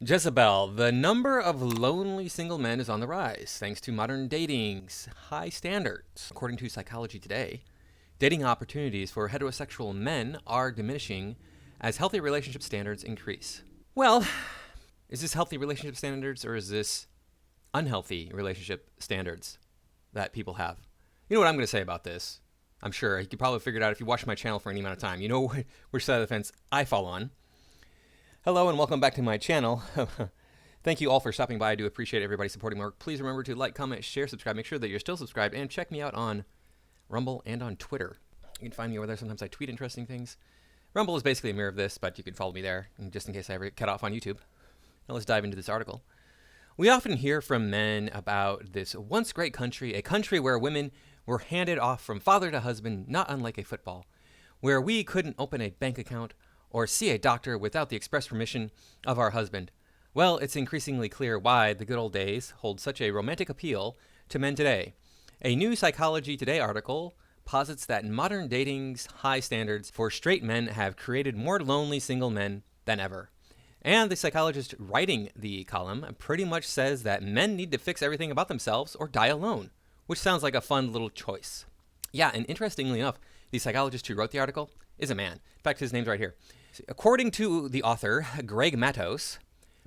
Jezebel, the number of lonely single men is on the rise thanks to modern dating's high standards. According to Psychology Today, dating opportunities for heterosexual men are diminishing as healthy relationship standards increase. Well, is this healthy relationship standards or is this unhealthy relationship standards that people have? You know what I'm going to say about this? I'm sure you could probably figure it out if you watch my channel for any amount of time. You know which side of the fence I fall on. Hello and welcome back to my channel. Thank you all for stopping by. I do appreciate everybody supporting my work. Please remember to like, comment, share, subscribe. Make sure that you're still subscribed and check me out on Rumble and on Twitter. You can find me over there. Sometimes I tweet interesting things. Rumble is basically a mirror of this, but you can follow me there just in case I ever get cut off on YouTube. Now let's dive into this article. We often hear from men about this once great country, a country where women were handed off from father to husband, not unlike a football, where we couldn't open a bank account or see a doctor without the express permission of our husband. Well, it's increasingly clear why the good old days hold such a romantic appeal to men today. A new Psychology Today article posits that modern dating's high standards for straight men have created more lonely single men than ever. And the psychologist writing the column pretty much says that men need to fix everything about themselves or die alone, which sounds like a fun little choice. Yeah, and interestingly enough, the psychologist who wrote the article is a man. In fact, his name's right here. According to the author, Greg Matos,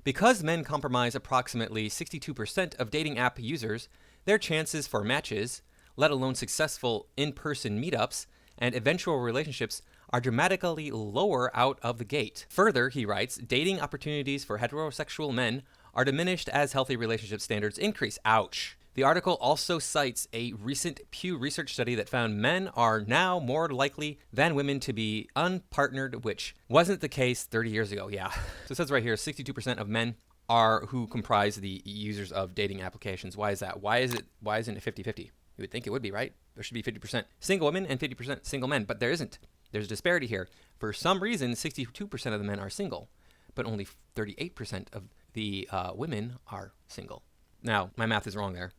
because men compromise approximately 62% of dating app users, their chances for matches, let alone successful in-person meetups and eventual relationships, are dramatically lower out of the gate. Further, he writes, dating opportunities for heterosexual men are diminished as healthy relationship standards increase. Ouch. The article also cites a recent Pew Research study that found men are now more likely than women to be unpartnered, which wasn't the case 30 years ago. Yeah. So it says right here, 62% of men are who comprise the users of dating applications. Why is that? Why isn't it 50-50? You would think it would be, right? There should be 50% single women and 50% single men, but there isn't. There's a disparity here. For some reason, 62% of the men are single, but only 38% of the women are single. Now, my math is wrong there.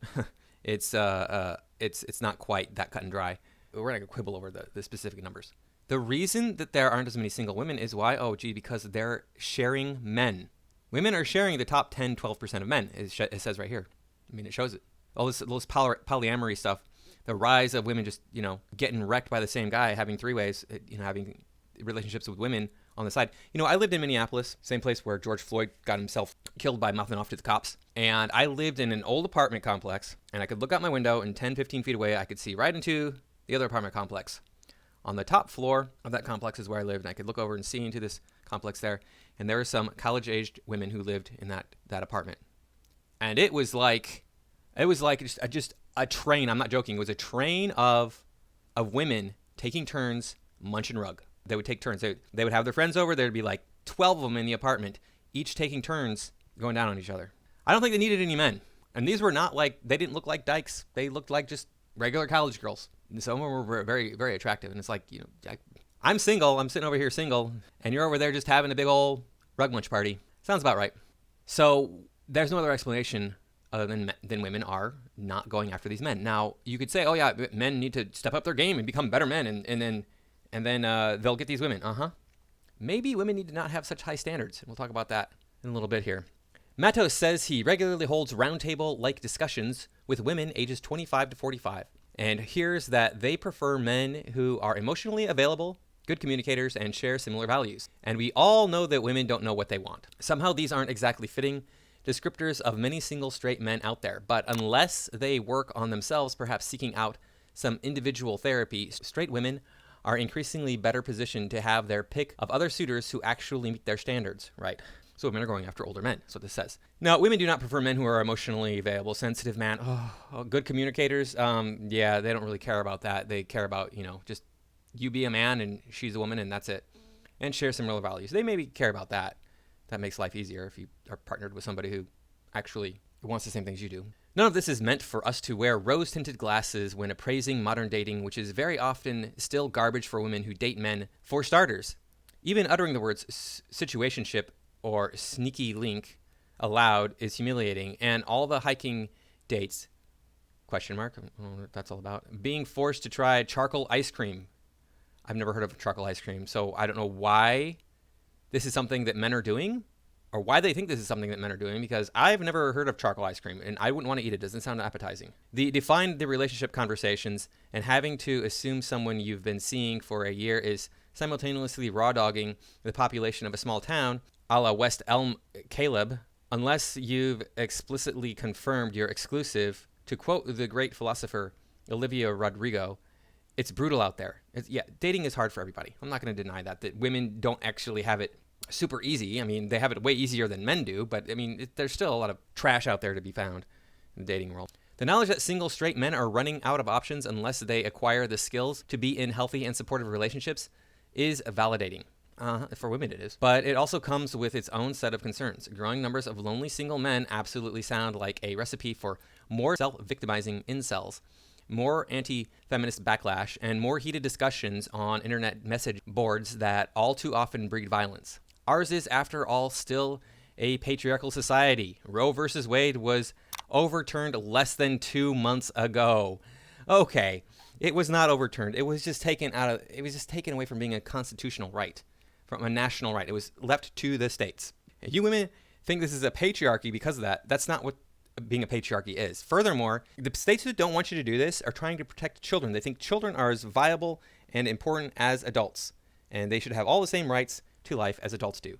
It's not quite that cut and dry. We're not going to quibble over the specific numbers. The reason that there aren't as many single women is why? Oh, gee, because they're sharing men. Women are sharing the top 10, 12% of men, it says right here. I mean, it shows it. All this polyamory stuff, the rise of women just, getting wrecked by the same guy, having three-ways, having relationships with women on the side. I lived in Minneapolis, same place where George Floyd got himself killed by mouthing off to the cops. And I lived in an old apartment complex, and I could look out my window, and 10, 15 feet away, I could see right into the other apartment complex. On the top floor of that complex is where I lived, and I could look over and see into this complex there. And there were some college-aged women who lived in that apartment. And it was like just a train. I'm not joking. It was a train of women taking turns munching rug. They would take turns. They would have their friends over. There'd be like 12 of them in the apartment, each taking turns going down on each other. I don't think they needed any men. And these were not they didn't look like dykes. They looked like just regular college girls. And some of them were very, very attractive. And it's like, I'm single. I'm sitting over here single. And you're over there just having a big old rug munch party. Sounds about right. So there's no other explanation other than women are not going after these men. Now, you could say, oh yeah, men need to step up their game and become better men. And then they'll get these women. Maybe women need to not have such high standards. We'll talk about that in a little bit here. Matos says he regularly holds roundtable-like discussions with women ages 25 to 45. And hears that they prefer men who are emotionally available, good communicators, and share similar values. And we all know that women don't know what they want. Somehow these aren't exactly fitting descriptors of many single straight men out there. But unless they work on themselves, perhaps seeking out some individual therapy, straight women are increasingly better positioned to have their pick of other suitors who actually meet their standards, right? So women are going after older men. That's what this says. Now, women do not prefer men who are emotionally available, sensitive man. Oh, good communicators. Yeah, they don't really care about that. They care about, just you be a man and she's a woman and that's it. And share similar values. They maybe care about that. That makes life easier if you are partnered with somebody who actually wants the same things you do. None of this is meant for us to wear rose-tinted glasses when appraising modern dating, which is very often still garbage for women who date men. For starters, even uttering the words situationship or sneaky link aloud is humiliating, and all the hiking dates, question mark, I don't know what that's all about, being forced to try charcoal ice cream. I've never heard of charcoal ice cream, so I don't know why this is something that men are doing. or why they think this is something that men are doing, because I've never heard of charcoal ice cream and I wouldn't want to eat it. It doesn't sound appetizing. The define the relationship conversations and having to assume someone you've been seeing for a year is simultaneously raw dogging the population of a small town, a la West Elm Caleb, unless you've explicitly confirmed you're exclusive. To quote the great philosopher Olivia Rodrigo, it's brutal out there. Dating is hard for everybody. I'm not going to deny that women don't actually have it super easy. I mean, they have it way easier than men do, but I mean, there's still a lot of trash out there to be found in the dating world. The knowledge that single straight men are running out of options unless they acquire the skills to be in healthy and supportive relationships is validating. For women it is. But it also comes with its own set of concerns. Growing numbers of lonely single men absolutely sound like a recipe for more self-victimizing incels, more anti-feminist backlash, and more heated discussions on internet message boards that all too often breed violence. Ours is, after all, still a patriarchal society. Roe versus Wade was overturned less than 2 months ago. Okay, it was not overturned. It was just taken away from being a constitutional right, from a national right. It was left to the states. If you women think this is a patriarchy because of that, that's not what being a patriarchy is. Furthermore, the states that don't want you to do this are trying to protect children. They think children are as viable and important as adults, and they should have all the same rights to life as adults do.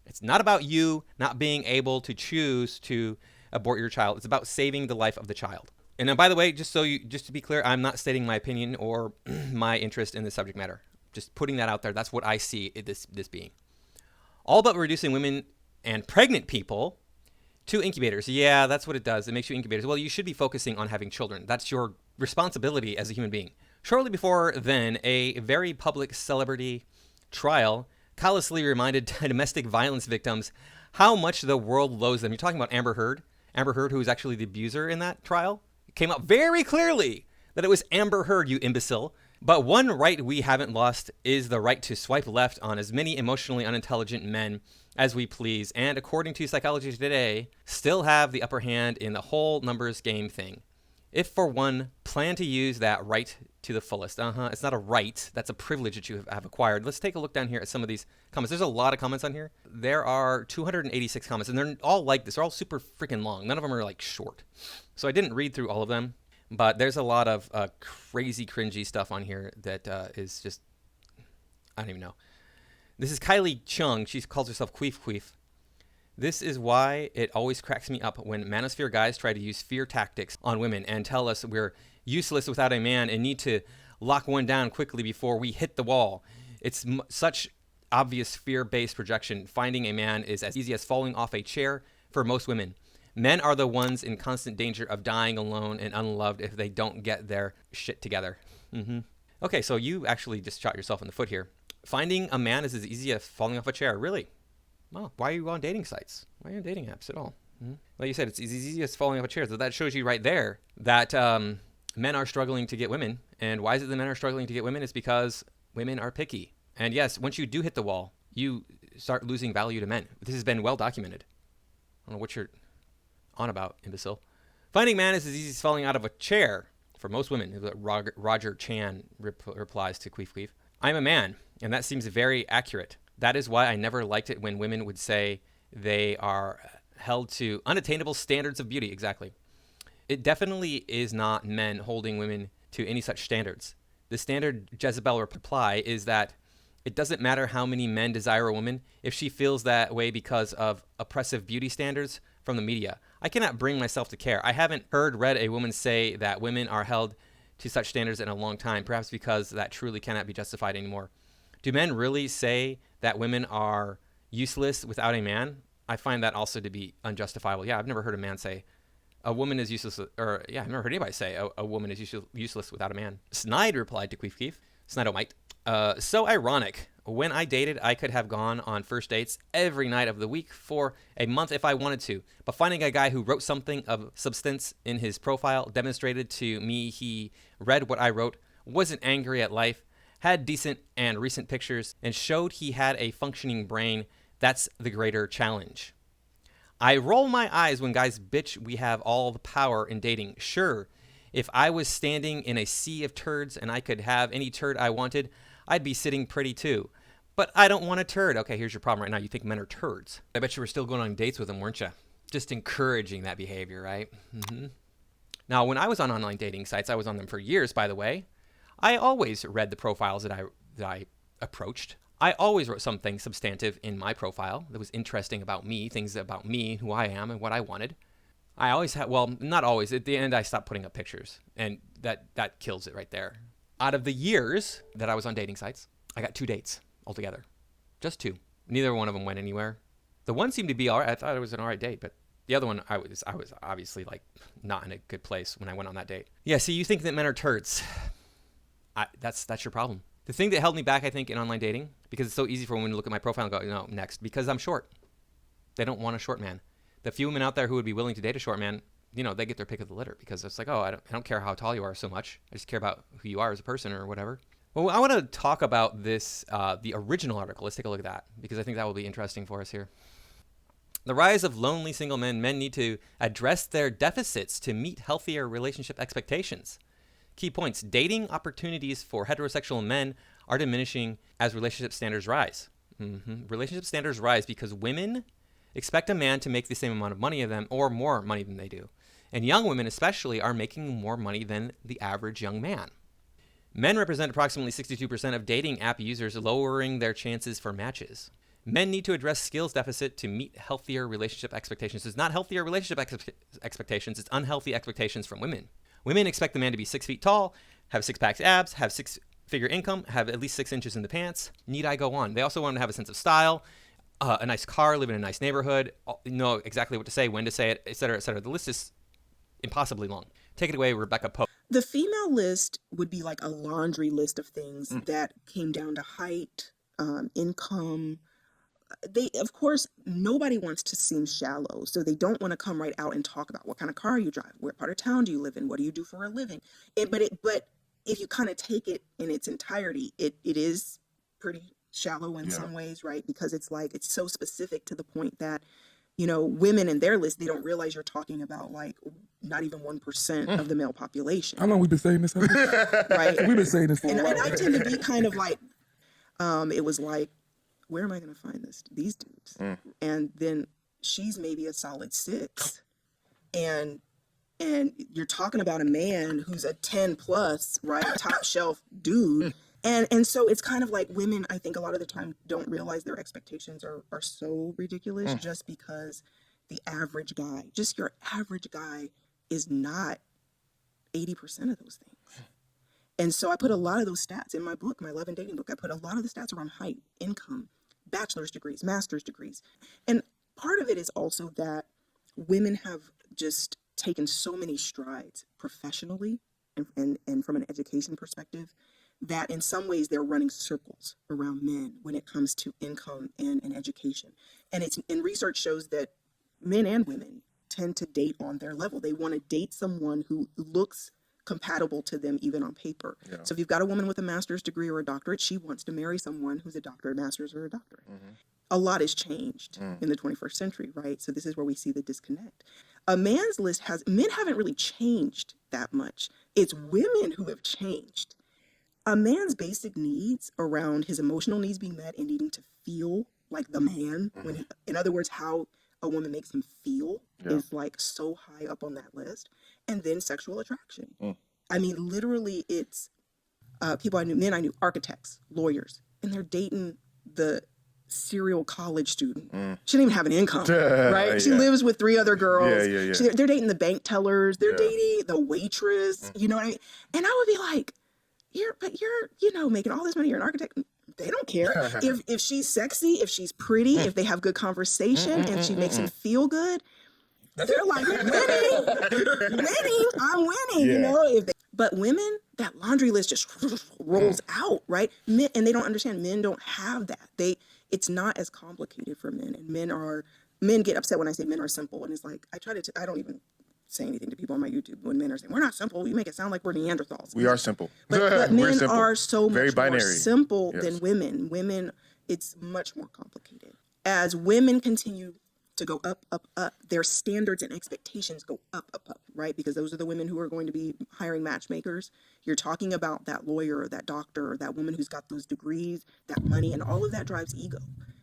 It's not about you not being able to choose to abort your child. It's about saving the life of the child. And now, by the way, just to be clear, I'm not stating my opinion or my interest in the subject matter. Just putting that out there. That's what I see this being. All but reducing women and pregnant people to incubators. Yeah, that's what it does. It makes you incubators. Well, you should be focusing on having children. That's your responsibility as a human being. Shortly before then, a very public celebrity trial callously reminded domestic violence victims how much the world loathes them. You're talking about Amber Heard. Amber Heard, who was actually the abuser in that trial. It came out very clearly that it was Amber Heard, you imbecile. But one right we haven't lost is the right to swipe left on as many emotionally unintelligent men as we please, and according to Psychology Today, still have the upper hand in the whole numbers game thing. If for one, plan to use that right to the fullest. It's not a right, that's a privilege that you have acquired. Let's take a look down here at some of these comments. There's a lot of comments on here. There are 286 comments, and they're all like this. They're all super freaking long. None of them are like short. So I didn't read through all of them, but there's a lot of crazy, cringy stuff on here that is just, I don't even know. This is Kylie Chung. She calls herself Queef Queef. This is why it always cracks me up when manosphere guys try to use fear tactics on women and tell us we're useless without a man and need to lock one down quickly before we hit the wall. It's such obvious fear-based projection. Finding a man is as easy as falling off a chair for most women. Men are the ones in constant danger of dying alone and unloved if they don't get their shit together. Okay, so you actually just shot yourself in the foot here. Finding a man is as easy as falling off a chair. Really? Well, why are you on dating sites? Why are you on dating apps at all? Like you said, it's as easy as falling off a chair. So that shows you right there that men are struggling to get women. And why is it the men are struggling to get women? It's because women are picky. And yes, once you do hit the wall, you start losing value to men. This has been well documented. I don't know what you're on about, imbecile. Finding man is as easy as falling out of a chair for most women. Roger Chan replies to Queef Queef. I'm a man, and that seems very accurate. That is why I never liked it when women would say they are held to unattainable standards of beauty. Exactly. It definitely is not men holding women to any such standards. The standard Jezebel reply is that it doesn't matter how many men desire a woman if she feels that way because of oppressive beauty standards from the media. I cannot bring myself to care. I haven't read a woman say that women are held to such standards in a long time, perhaps because that truly cannot be justified anymore. Do men really say that women are useless without a man? I find that also to be unjustifiable. Yeah, I've never heard a man say a woman is useless, or yeah, I've never heard anybody say a woman is useless without a man. Snide replied to Queef Queef. Snidomite. So ironic. When I dated, I could have gone on first dates every night of the week for a month if I wanted to. But finding a guy who wrote something of substance in his profile, demonstrated to me he read what I wrote, wasn't angry at life, had decent and recent pictures, and showed he had a functioning brain, that's the greater challenge. I roll my eyes when guys bitch we have all the power in dating. Sure, if I was standing in a sea of turds and I could have any turd I wanted, I'd be sitting pretty too. But I don't want a turd. Okay, here's your problem right now. You think men are turds. I bet you were still going on dates with them, weren't you? Just encouraging that behavior, right? Now, when I was on online dating sites, I was on them for years, by the way. I always read the profiles that I approached. I always wrote something substantive in my profile that was interesting about me, things about me, who I am, and what I wanted. I always had, well, not always. At the end, I stopped putting up pictures, and that kills it right there. Out of the years that I was on dating sites, I got 2 dates altogether. Just 2. Neither one of them went anywhere. The one seemed to be all right. I thought it was an all right date, but the other one, I was obviously like not in a good place when I went on that date. Yeah, see, you think that men are turds. That's your problem. The thing that held me back, I think, in online dating, because it's so easy for women to look at my profile and go, no, next, because I'm short. They don't want a short man. The few women out there who would be willing to date a short man, they get their pick of the litter, because it's like, oh, I don't care how tall you are so much. I just care about who you are as a person or whatever. Well, I want to talk about this, the original article. Let's take a look at that, because I think that will be interesting for us here. The rise of lonely single men. Men need to address their deficits to meet healthier relationship expectations. Key points. Dating opportunities for heterosexual men are diminishing as relationship standards rise. Relationship standards rise because women expect a man to make the same amount of money of them or more money than they do. And young women especially are making more money than the average young man. Men represent approximately 62% of dating app users, lowering their chances for matches. Men need to address skills deficit to meet healthier relationship expectations. It's not healthier relationship expectations, it's unhealthy expectations from women. Women expect the man to be 6 feet tall, have 6-pack abs, have 6-figure income, have at least 6 inches in the pants. Need I go on? They also want to have a sense of style, a nice car, live in a nice neighborhood, know exactly what to say, when to say it, et cetera, et cetera. The list is impossibly long. Take it away, Rebecca Pope. The female list would be like a laundry list of things that came down to height, income. Of course, nobody wants to seem shallow, so they don't want to come right out and talk about what kind of car you drive, what part of town do you live in, what do you do for a living. But if you kind of take it in its entirety, it is pretty shallow in some ways, right? Because it's so specific to the point that, women in their list, they don't realize you're talking about like not even 1% of the male population. How long we been saying this? Right. We've been saying this for a while. And I tend to be kind of like, it was like, where am I going to find these dudes? And then she's maybe a solid 6. And you're talking about a man who's a 10 plus, right? Top shelf dude. And so it's kind of like women, I think a lot of the time don't realize their expectations are so ridiculous just because the average guy, just your average guy is not 80% of those things. And so I put a lot of those stats in my book, my Love and Dating book. I put a lot of the stats around height, income, bachelor's degrees, master's degrees. And part of it is also that women have just taken so many strides professionally and from an education perspective that in some ways they're running circles around men when it comes to income and education. And research shows that men and women tend to date on their level. They want to date someone who looks compatible to them even on paper. Yeah. So if you've got a woman with a master's degree or a doctorate, she wants to marry someone who's a doctorate, master's, or a doctorate. A lot has changed in the 21st century, right? So this is where we see the disconnect. A man's list men haven't really changed that much. It's women who have changed. A man's basic needs around his emotional needs being met and needing to feel like the man, in other words, how a woman makes him feel is like so high up on that list. And then sexual attraction. I mean, literally it's men I knew, architects, lawyers, and they're dating the serial college student. She didn't even have an income, right? She lives with 3 other girls. They're dating the bank tellers. They're dating the waitress. You know what I mean? And I would be like, you're making all this money. You're an architect. They don't care. If she's sexy, if she's pretty, if they have good conversation, if she makes them feel good, they're like, winning, I'm winning, But women, that laundry list just rolls out, right? Men, and they don't understand, men don't have that. It's not as complicated for men. And men get upset when I say men are simple. And it's like, I don't even say anything to people on my YouTube when men are saying, we're not simple. You make it sound like we're Neanderthals. We are simple. But men simple. are so Very much binary. more simple than women. Women, it's much more complicated. As women continue to go up, up, up. Their standards and expectations go up, up, up, right? Because those are the women who are going to be hiring matchmakers. You're talking about that lawyer or that doctor or that woman who's got those degrees, that money, and all of that drives ego.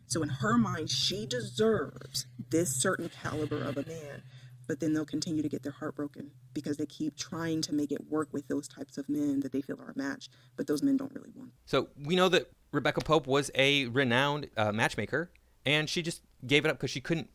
So in her mind, she deserves this certain caliber of a man. But then they'll continue to get their heart broken because they keep trying to make it work with those types of men that they feel are a match, but those men don't really want. So we know that Rebecca Pope was a renowned matchmaker, and she just gave it up because she couldn't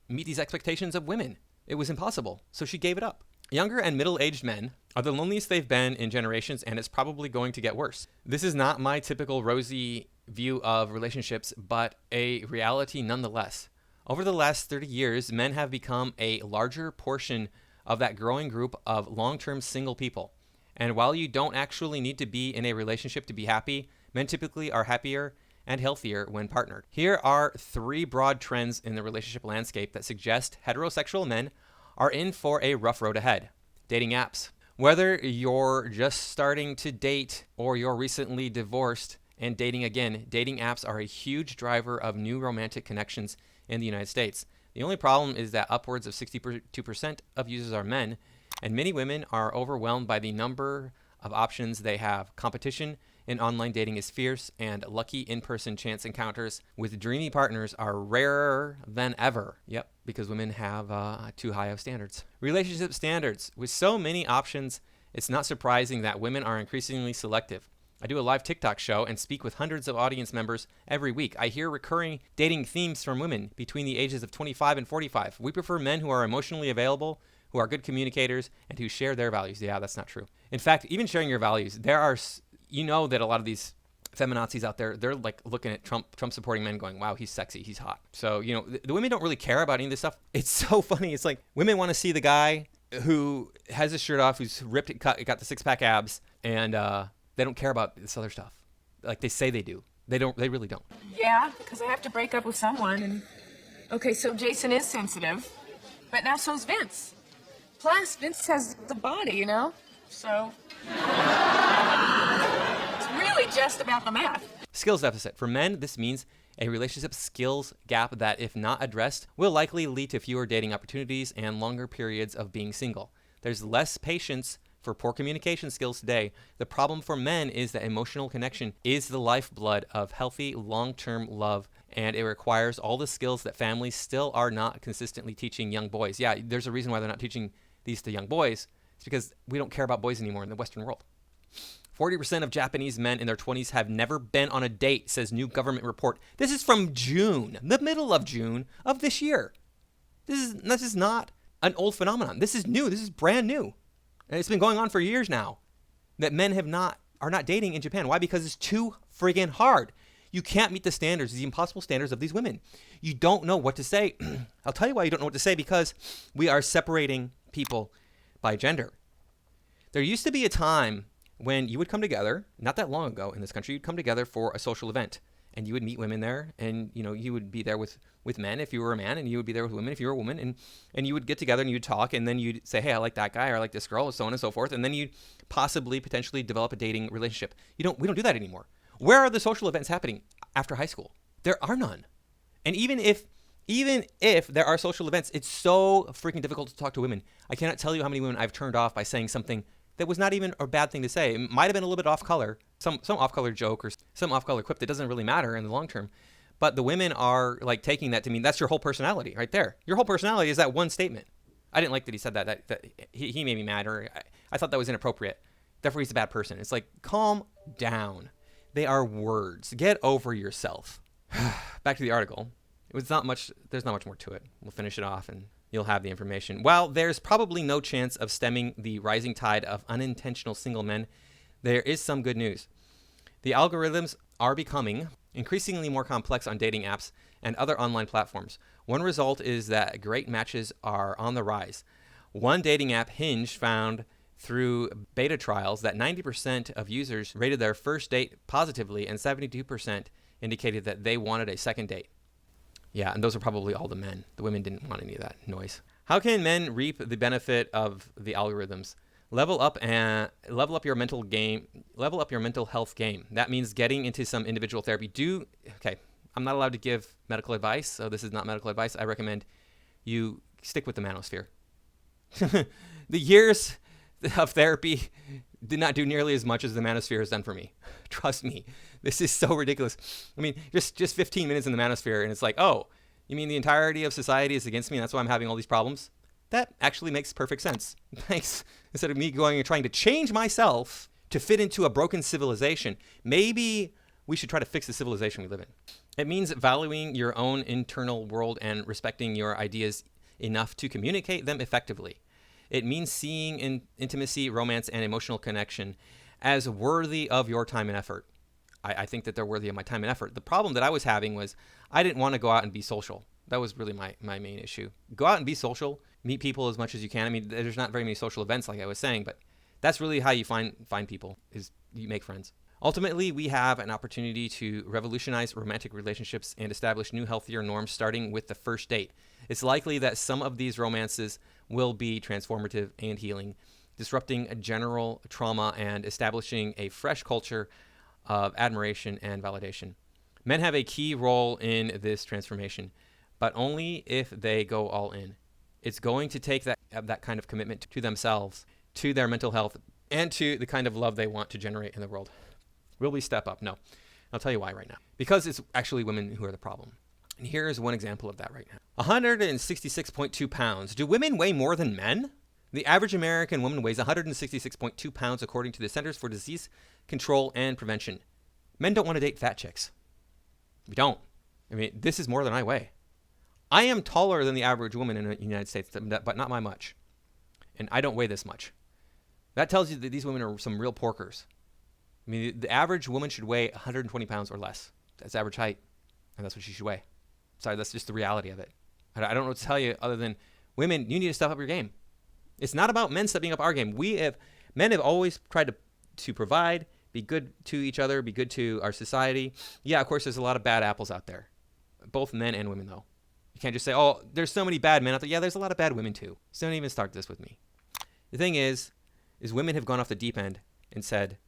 meet these expectations of women. It was impossible, so she gave it up. Younger and middle-aged men are the loneliest they've been in generations, and it's probably going to get worse. This is not my typical rosy view of relationships, but a reality nonetheless. Over the last 30 years, men have become a larger portion of that growing group of long-term single people. And while you don't actually need to be in a relationship to be happy, men typically are happier and healthier when partnered. Here are 3 broad trends in the relationship landscape that suggest heterosexual men are in for a rough road ahead. Dating apps. Whether you're just starting to date or you're recently divorced and dating again, dating apps are a huge driver of new romantic connections in the United States. The only problem is that upwards of 62% of users are men, and many women are overwhelmed by the number of options they have. Competition in online dating is fierce, and lucky in-person chance encounters with dreamy partners are rarer than ever. Yep, because women have too high of standards. Relationship standards. With so many options, it's not surprising that women are increasingly selective. I do a live TikTok show and speak with hundreds of audience members every week. I hear recurring dating themes from women between the ages of 25 and 45. We prefer men who are emotionally available, who are good communicators, and who share their values. Yeah, that's not true. In fact, even sharing your values, you know that a lot of these feminazis out there, they're like looking at Trump supporting men going, wow, he's sexy, he's hot. So, you know, the women don't really care about any of this stuff. It's so funny. It's like women want to see the guy who has his shirt off, who's ripped, got the 6-pack abs, and they don't care about this other stuff. Like they say they do. They really don't. Yeah, because I have to break up with someone. And okay, so Jason is sensitive, but now so's Vince. Plus, Vince has the body, you know? So it's really just about the math. Skills deficit. For men, this means a relationship skills gap that, if not addressed, will likely lead to fewer dating opportunities and longer periods of being single. There's less patience for poor communication skills today. The problem for men is that emotional connection is the lifeblood of healthy long-term love, and it requires all the skills that families still are not consistently teaching young boys. Yeah, there's a reason why they're not teaching these to young boys. It's because we don't care about boys anymore in the Western world. 40% of Japanese men in their 20s have never been on a date, says new government report. This is from June, the middle of June of this year. This is not an old phenomenon. This is new. This is brand new. And it's been going on for years now that men are not dating in Japan. Why? Because it's too friggin' hard. You can't meet the standards, the impossible standards of these women. You don't know what to say. I'll tell you why you don't know what to say, because we are separating people by gender. There used to be a time when you would come together, not that long ago in this country, you'd come together for a social event. And you would meet women there, and you would be there with men if you were a man, and you would be there with women if you were a woman, and you would get together and you'd talk, and then you'd say, hey, I like that guy, or I like this girl, and so on and so forth, and then you'd potentially develop a dating relationship. We don't do that anymore. Where are the social events happening after high school? There are none. And even if there are social events, it's so freaking difficult to talk to women. I cannot tell you how many women I've turned off by saying something that was not even a bad thing to say. It might have been a little bit off color, some off-color joke or some off-color quip that doesn't really matter in the long term. But the women are like taking that to mean that's your whole personality right there. Your whole personality is that one statement. I didn't like that he said that he made me mad, or I thought that was inappropriate. Therefore, he's a bad person. It's like, calm down. They are words. Get over yourself. Back to the article. There's not much more to it. We'll finish it off and you'll have the information. While there's probably no chance of stemming the rising tide of unintentional single men, there is some good news. The algorithms are becoming increasingly more complex on dating apps and other online platforms. One result is that great matches are on the rise. One dating app, Hinge, found through beta trials that 90% of users rated their first date positively, and 72% indicated that they wanted a second date. Yeah, and those are probably all the men. The women didn't want any of that noise. How can men reap the benefit of the algorithms? Level up your mental health game. That means getting into some individual therapy. I'm not allowed to give medical advice, so this is not medical advice. I recommend you stick with the manosphere. The years of therapy did not do nearly as much as the manosphere has done for me. Trust me, this is so ridiculous. I mean, just 15 minutes in the manosphere, and it's like, oh, you mean the entirety of society is against me, and that's why I'm having all these problems? That actually makes perfect sense. Thanks. Instead of me going and trying to change myself to fit into a broken civilization, maybe we should try to fix the civilization we live in. It means valuing your own internal world and respecting your ideas enough to communicate them effectively. It means seeing intimacy, romance, and emotional connection as worthy of your time and effort. I think that they're worthy of my time and effort. The problem that I was having was I didn't want to go out and be social. That was really my main issue. Go out and be social, meet people as much as you can. I mean, there's not very many social events like I was saying, but that's really how you find people, is you make friends. Ultimately, we have an opportunity to revolutionize romantic relationships and establish new, healthier norms starting with the first date. It's likely that some of these romances will be transformative and healing, disrupting a general trauma and establishing a fresh culture of admiration and validation. Men have a key role in this transformation, but only if they go all in. It's going to take that kind of commitment to themselves, to their mental health, and to the kind of love they want to generate in the world. Will we step up? No. I'll tell you why right now. Because it's actually women who are the problem. And here's one example of that right now. 166.2 pounds. Do women weigh more than men? The average American woman weighs 166.2 pounds according to the Centers for Disease Control and Prevention. Men don't want to date fat chicks. We don't. I mean, this is more than I weigh. I am taller than the average woman in the United States, but not by much. And I don't weigh this much. That tells you that these women are some real porkers. I mean, the average woman should weigh 120 pounds or less. That's average height, and that's what she should weigh. Sorry, that's just the reality of it. I don't know what to tell you other than, women, you need to step up your game. It's not about men stepping up our game. Men have always tried to provide, be good to each other, be good to our society. Yeah, of course, there's a lot of bad apples out there. Both men and women, though. You can't just say, oh, there's so many bad men out there. Yeah, there's a lot of bad women, too. So don't even start this with me. The thing is women have gone off the deep end and said,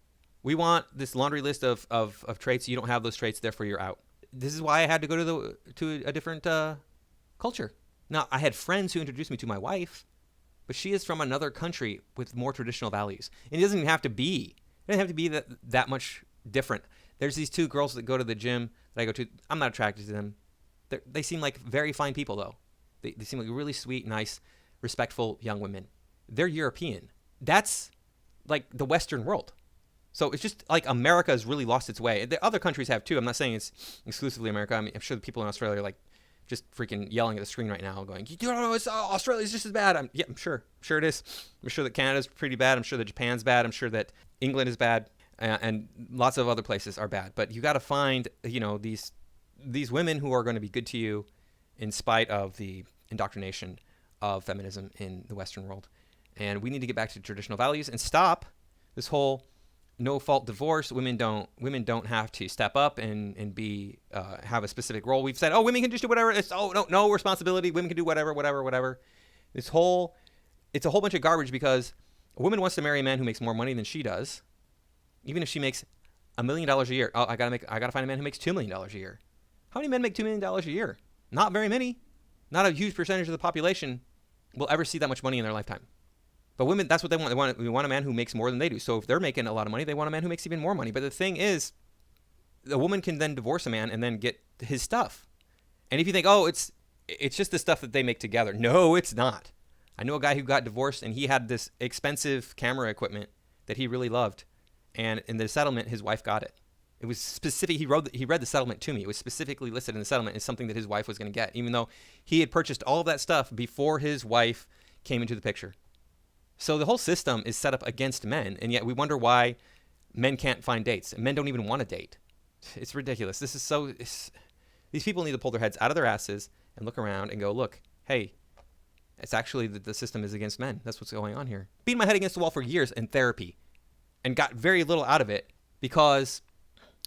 we want this laundry list of traits. You don't have those traits, therefore you're out. This is why I had to go to a different culture. Now, I had friends who introduced me to my wife, but she is from another country with more traditional values. And it doesn't even have to be. It doesn't have to be that much different. There's these two girls that go to the gym that I go to. I'm not attracted to them. They seem like very fine people, though. They seem like really sweet, nice, respectful young women. They're European. That's like the Western world. So it's just like America has really lost its way. The other countries have too. I'm not saying it's exclusively America. I mean, I'm sure the people in Australia are like just freaking yelling at the screen right now going, you don't know, Australia's just as bad. I'm sure it is. I'm sure that Canada's pretty bad. I'm sure that Japan's bad. I'm sure that England is bad. And lots of other places are bad. But you got to find, these women who are going to be good to you in spite of the indoctrination of feminism in the Western world. And we need to get back to traditional values and stop this whole no-fault divorce. Women don't have to step up and be have a specific role. We've said, oh, women can just do whatever. It's no responsibility. Women can do whatever. It's a whole bunch of garbage because a woman wants to marry a man who makes more money than she does, even if she makes $1 million a year. Oh, I gotta find a man who makes $2 million a year. How many men make $2 million a year? Not very many. Not a huge percentage of the population will ever see that much money in their lifetime. But women, that's what they want. They want a man who makes more than they do. So if they're making a lot of money, they want a man who makes even more money. But the thing is, a woman can then divorce a man and then get his stuff. And if you think, oh, it's just the stuff that they make together. No, it's not. I know a guy who got divorced and he had this expensive camera equipment that he really loved. And in the settlement, his wife got it. It was specific. He read the settlement to me. It was specifically listed in the settlement as something that his wife was going to get, even though he had purchased all of that stuff before his wife came into the picture. So the whole system is set up against men, and yet we wonder why men can't find dates. Men don't even want to date. It's ridiculous. These people need to pull their heads out of their asses and look around and go, look, hey, it's actually the system is against men. That's what's going on here. Beating my head against the wall for years in therapy and got very little out of it because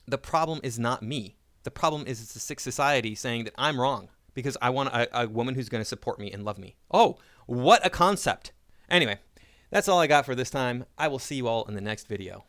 the problem is not me. The problem is it's a sick society saying that I'm wrong because I want a woman who's going to support me and love me. Oh, what a concept. Anyway, that's all I got for this time. I will see you all in the next video.